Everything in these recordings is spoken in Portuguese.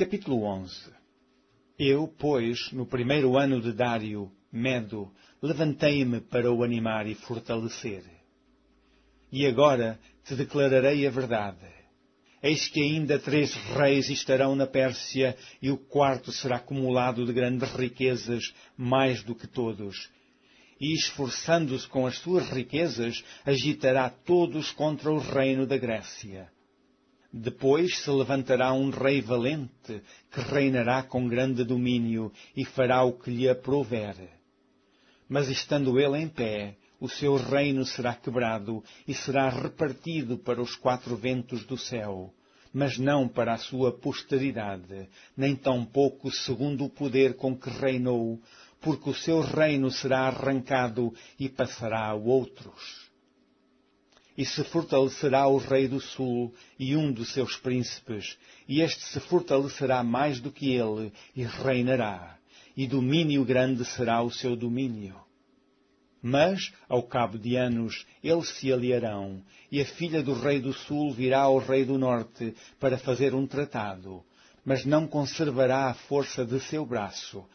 Capítulo 11. Eu, pois, no primeiro ano de Dário, Medo, levantei-me para o animar e fortalecer. E agora te declararei a verdade. Eis que ainda 3 reis estarão na Pérsia, e o quarto será acumulado de grandes riquezas, mais do que todos. E, esforçando-se com as suas riquezas, agitará todos contra o reino da Grécia. Depois se levantará um rei valente, que reinará com grande domínio, e fará o que lhe aprouver. Mas estando ele em pé, o seu reino será quebrado, e será repartido para os 4 ventos do céu, mas não para a sua posteridade, nem tampouco segundo o poder com que reinou, porque o seu reino será arrancado e passará a outros. E se fortalecerá o rei do sul e um dos seus príncipes, e este se fortalecerá mais do que ele, e reinará, e domínio grande será o seu domínio. Mas, ao cabo de anos, eles se aliarão, e a filha do rei do sul virá ao rei do norte para fazer um tratado, mas não conservará a força de seu braço.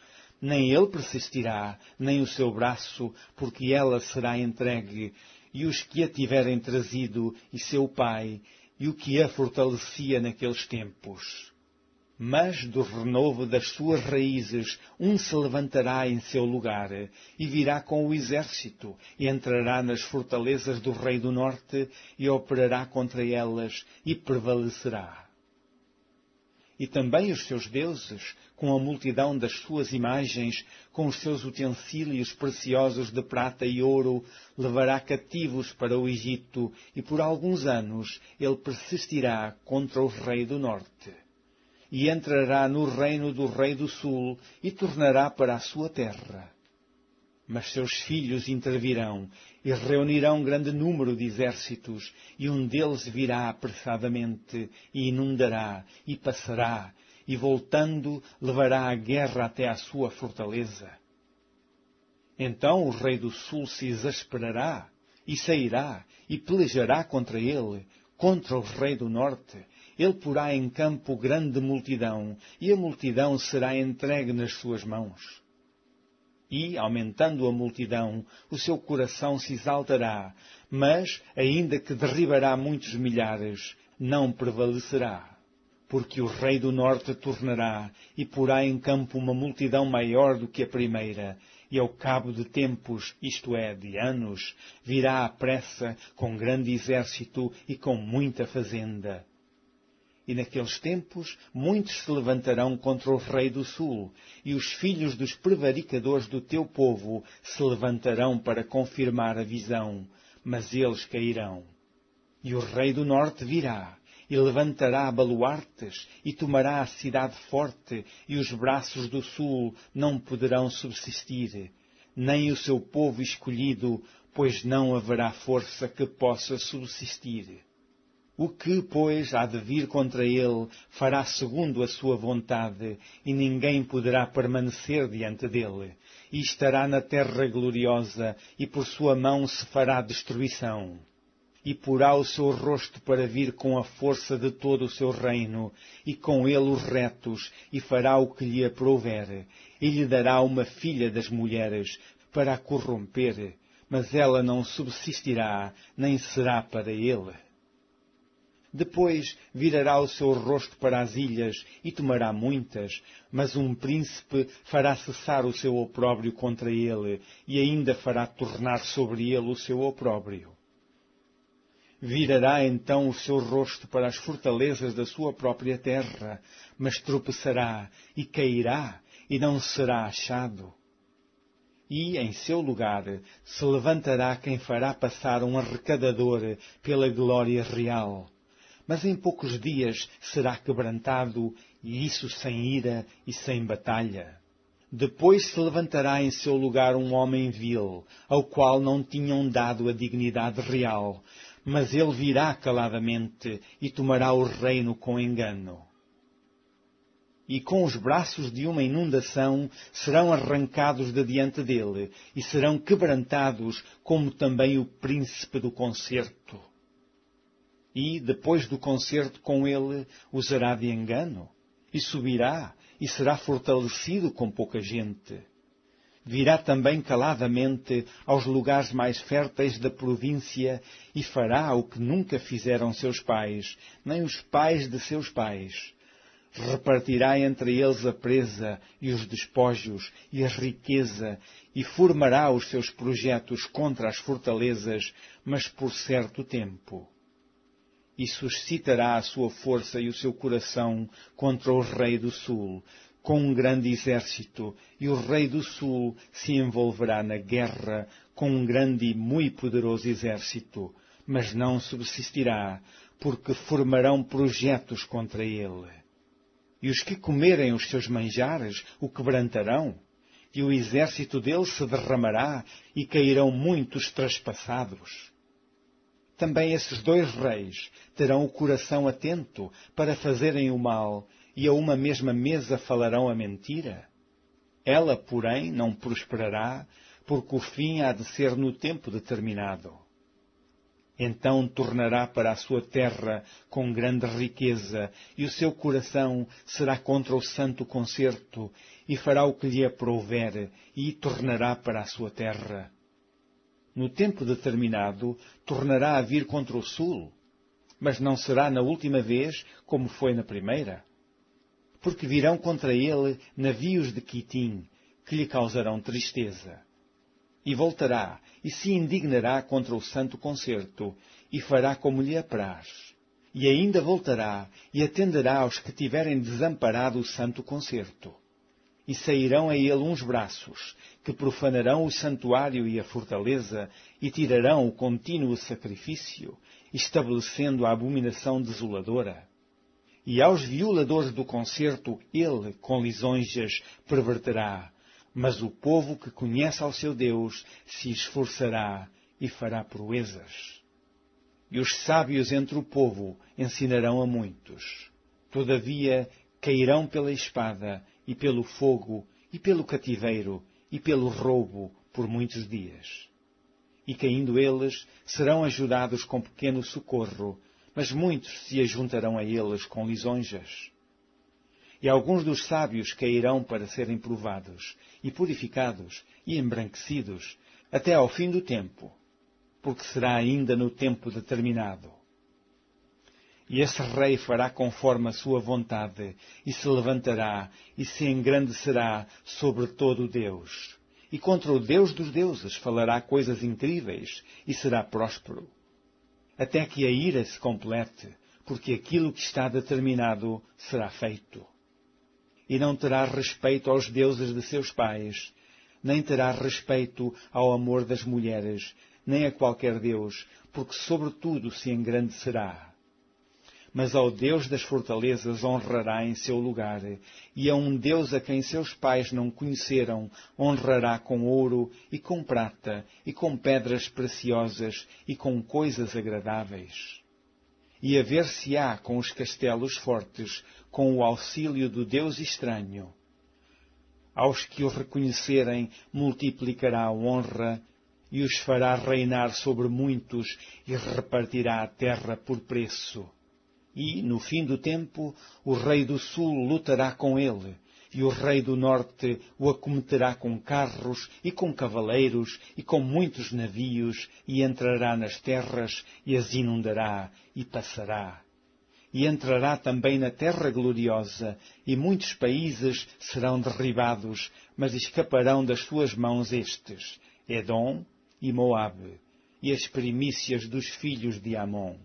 Nem ele persistirá, nem o seu braço, porque ela será entregue, e os que a tiverem trazido, e seu pai, e o que a fortalecia naqueles tempos. Mas do renovo das suas raízes um se levantará em seu lugar, e virá com o exército, e entrará nas fortalezas do rei do norte, e operará contra elas, e prevalecerá. E também os seus deuses, com a multidão das suas imagens, com os seus utensílios preciosos de prata e ouro, levará cativos para o Egito, e por alguns anos ele persistirá contra o rei do norte. E entrará no reino do rei do sul, e tornará para a sua terra. Mas seus filhos intervirão, e reunirão grande número de exércitos, e um deles virá apressadamente, e inundará, e passará, e voltando, levará a guerra até à sua fortaleza. Então o rei do sul se exasperará, e sairá, e pelejará contra ele, contra o rei do norte. Ele porá em campo grande multidão, e a multidão será entregue nas suas mãos. E, aumentando a multidão, o seu coração se exaltará, mas, ainda que derribará muitos milhares, não prevalecerá. Porque o rei do norte tornará, e porá em campo uma multidão maior do que a primeira, e ao cabo de tempos, isto é, de anos, virá à pressa com grande exército e com muita fazenda. E naqueles tempos muitos se levantarão contra o rei do sul, e os filhos dos prevaricadores do teu povo se levantarão para confirmar a visão, mas eles cairão. E o rei do norte virá, e levantará baluartes, e tomará a cidade forte, e os braços do sul não poderão subsistir, nem o seu povo escolhido, pois não haverá força que possa subsistir. O que, pois, há de vir contra ele, fará segundo a sua vontade, e ninguém poderá permanecer diante dele. E estará na terra gloriosa, e por sua mão se fará destruição. E porá o seu rosto para vir com a força de todo o seu reino, e com ele os retos, e fará o que lhe aprouver. E lhe dará uma filha das mulheres, para a corromper, mas ela não subsistirá, nem será para ele. Depois virará o seu rosto para as ilhas, e tomará muitas, mas um príncipe fará cessar o seu opróbrio contra ele, e ainda fará tornar sobre ele o seu opróbrio. Virará então o seu rosto para as fortalezas da sua própria terra, mas tropeçará, e cairá, e não será achado. E, em seu lugar, se levantará quem fará passar um arrecadador pela glória real. Mas em poucos dias será quebrantado, e isso sem ira e sem batalha. Depois se levantará em seu lugar um homem vil, ao qual não tinham dado a dignidade real, mas ele virá caladamente e tomará o reino com engano. E com os braços de uma inundação serão arrancados de diante dele, e serão quebrantados, como também o príncipe do concerto. E, depois do concerto com ele, usará de engano, e subirá, e será fortalecido com pouca gente. Virá também caladamente aos lugares mais férteis da província e fará o que nunca fizeram seus pais, nem os pais de seus pais. Repartirá entre eles a presa e os despojos e a riqueza e formará os seus projetos contra as fortalezas, mas por certo tempo. E suscitará a sua força e o seu coração contra o rei do sul, com um grande exército, e o rei do sul se envolverá na guerra com um grande e muito poderoso exército, mas não subsistirá, porque formarão projetos contra ele. E os que comerem os seus manjares o quebrantarão, e o exército dele se derramará, e cairão muitos traspassados. Também esses dois reis terão o coração atento para fazerem o mal, e a uma mesma mesa falarão a mentira. Ela, porém, não prosperará, porque o fim há de ser no tempo determinado. Então tornará para a sua terra com grande riqueza, e o seu coração será contra o santo concerto, e fará o que lhe aprouver, e tornará para a sua terra. No tempo determinado, tornará a vir contra o sul, mas não será na última vez como foi na primeira. Porque virão contra ele navios de Quitim, que lhe causarão tristeza. E voltará, e se indignará contra o santo concerto, e fará como lhe apraz. E ainda voltará, e atenderá aos que tiverem desamparado o santo concerto. E sairão a ele uns braços, que profanarão o santuário e a fortaleza, e tirarão o contínuo sacrifício, estabelecendo a abominação desoladora. E aos violadores do concerto ele, com lisonjas, perverterá. Mas o povo que conhece ao seu Deus se esforçará e fará proezas. E os sábios entre o povo ensinarão a muitos. Todavia cairão pela espada, e pelo fogo, e pelo cativeiro, e pelo roubo, por muitos dias. E caindo eles, serão ajudados com pequeno socorro, mas muitos se ajuntarão a eles com lisonjas. E alguns dos sábios cairão para serem provados, e purificados, e embranquecidos, até ao fim do tempo, porque será ainda no tempo determinado. E esse rei fará conforme a sua vontade, e se levantará, e se engrandecerá sobre todo o Deus. E contra o Deus dos deuses falará coisas incríveis, e será próspero. Até que a ira se complete, porque aquilo que está determinado será feito. E não terá respeito aos deuses de seus pais, nem terá respeito ao amor das mulheres, nem a qualquer deus, porque sobretudo se engrandecerá. Mas ao Deus das fortalezas honrará em seu lugar, e a um Deus a quem seus pais não conheceram honrará com ouro e com prata, e com pedras preciosas, e com coisas agradáveis. E haver-se-á com os castelos fortes, com o auxílio do Deus estranho. Aos que o reconhecerem multiplicará a honra, e os fará reinar sobre muitos, e repartirá a terra por preço. E, no fim do tempo, o rei do sul lutará com ele, e o rei do norte o acometerá com carros e com cavaleiros e com muitos navios, e entrará nas terras e as inundará e passará. E entrará também na terra gloriosa, e muitos países serão derribados, mas escaparão das suas mãos estes, Edom e Moabe, e as primícias dos filhos de Amon.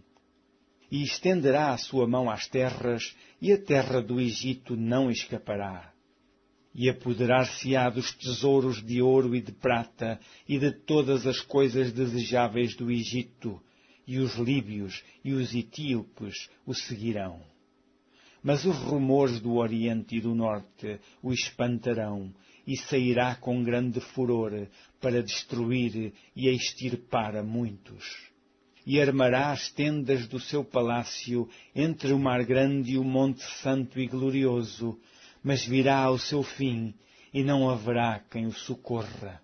E estenderá a sua mão às terras, e a terra do Egito não escapará. E apoderar-se-á dos tesouros de ouro e de prata, e de todas as coisas desejáveis do Egito, e os líbios e os etíopes o seguirão. Mas os rumores do Oriente e do Norte o espantarão, e sairá com grande furor para destruir e extirpar a muitos. E armará as tendas do seu palácio entre o mar grande e o monte santo e glorioso, mas virá ao seu fim, e não haverá quem o socorra.